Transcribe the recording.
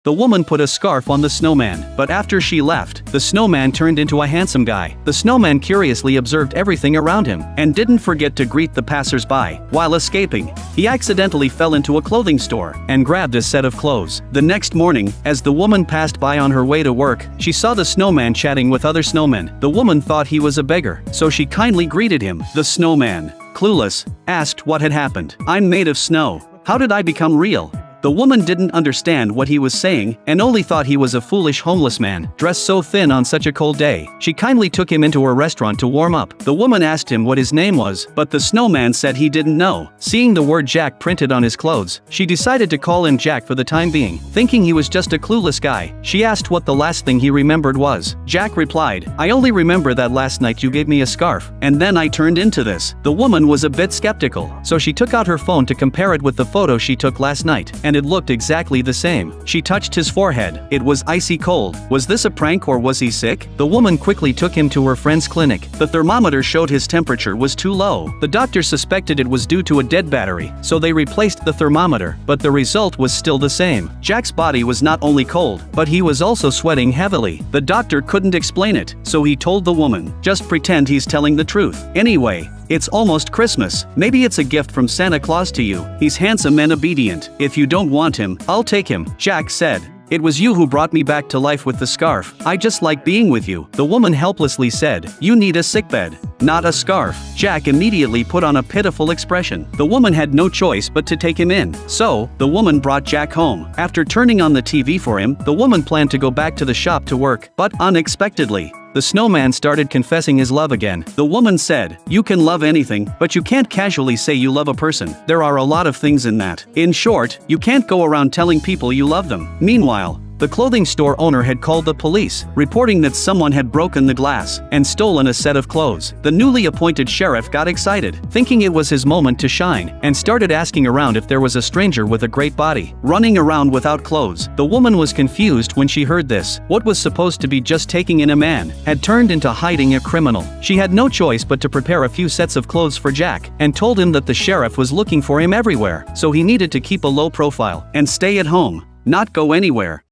The woman put a scarf on the snowman, but after she left, the snowman turned into a handsome guy. The snowman curiously observed everything around him, and didn't forget to greet the passers-by. While escaping, he accidentally fell into a clothing store, and grabbed a set of clothes. The next morning, as the woman passed by on her way to work, she saw the snowman chatting with other snowmen. The woman thought he was a beggar, so she kindly greeted him. The snowman, clueless, asked what had happened. "I'm made of snow. How did I become real?" The woman didn't understand what he was saying, and only thought he was a foolish homeless man, dressed so thin on such a cold day. She kindly took him into her restaurant to warm up. The woman asked him what his name was, but the snowman said he didn't know. Seeing the word Jack printed on his clothes, she decided to call him Jack for the time being. Thinking he was just a clueless guy, she asked what the last thing he remembered was. Jack replied, "I only remember that last night you gave me a scarf, and then I turned into this." The woman was a bit skeptical, so she took out her phone to compare it with the photo she took last night, and it looked exactly the same. She touched his forehead. It was icy cold. Was this a prank or was he sick? The woman quickly took him to her friend's clinic. The thermometer showed his temperature was too low. The doctor suspected it was due to a dead battery, so they replaced the thermometer, but the result was still the same. Jack's body was not only cold, but he was also sweating heavily. The doctor couldn't explain it, so he told the woman, "Just pretend he's telling the truth. Anyway, it's almost Christmas. Maybe it's a gift from Santa Claus to you. He's handsome and obedient. If you don't want him, I'll take him." Jack said, "It was you who brought me back to life with the scarf. I just like being with you." The woman helplessly said, "You need a sickbed, not a scarf." Jack immediately put on a pitiful expression. The woman had no choice but to take him in. So, the woman brought Jack home. After turning on the TV for him, the woman planned to go back to the shop to work, but unexpectedly, the snowman started confessing his love again. The woman said, "You can love anything, but you can't casually say you love a person. There are a lot of things in that. In short, you can't go around telling people you love them." Meanwhile, the clothing store owner had called the police, reporting that someone had broken the glass and stolen a set of clothes. The newly appointed sheriff got excited, thinking it was his moment to shine, and started asking around if there was a stranger with a great body running around without clothes. The woman was confused when she heard this. What was supposed to be just taking in a man had turned into hiding a criminal. She had no choice but to prepare a few sets of clothes for Jack, and told him that the sheriff was looking for him everywhere, so he needed to keep a low profile and stay at home, not go anywhere.